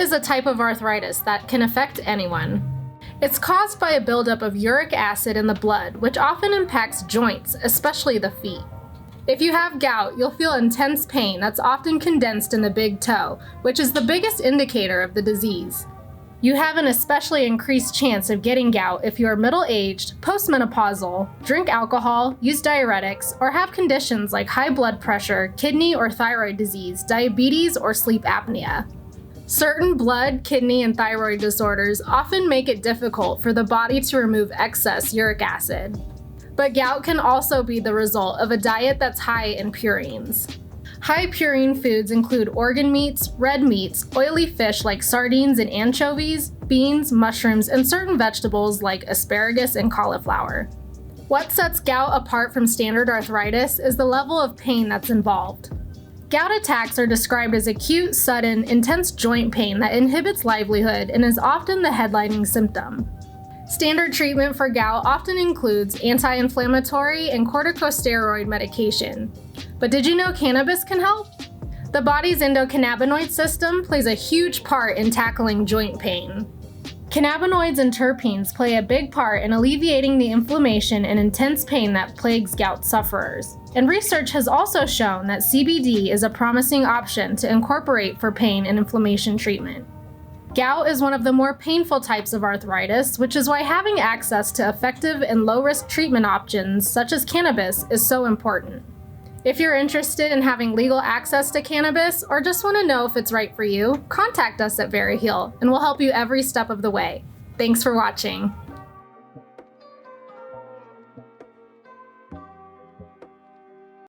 is a type of arthritis that can affect anyone. It's caused by a buildup of uric acid in the blood, which often impacts joints, especially the feet. If you have gout, you'll feel intense pain that's often condensed in the big toe, which is the biggest indicator of the disease. You have an especially increased chance of getting gout if you are middle-aged, postmenopausal, drink alcohol, use diuretics, or have conditions like high blood pressure, kidney or thyroid disease, diabetes, or sleep apnea. Certain blood, kidney, and thyroid disorders often make it difficult for the body to remove excess uric acid. But gout can also be the result of a diet that's high in purines. High purine foods include organ meats, red meats, oily fish like sardines and anchovies, beans, mushrooms, and certain vegetables like asparagus and cauliflower. What sets gout apart from standard arthritis is the level of pain that's involved. Gout attacks are described as acute, sudden, intense joint pain that inhibits livelihood and is often the headlining symptom. Standard treatment for gout often includes anti-inflammatory and corticosteroid medication. But did you know cannabis can help? The body's endocannabinoid system plays a huge part in tackling joint pain. Cannabinoids and terpenes play a big part in alleviating the inflammation and intense pain that plagues gout sufferers. And research has also shown that CBD is a promising option to incorporate for pain and inflammation treatment. Gout is one of the more painful types of arthritis, which is why having access to effective and low-risk treatment options such as cannabis is so important. If you're interested in having legal access to cannabis or just want to know if it's right for you, contact us at Veriheal and we'll help you every step of the way. Thanks for watching.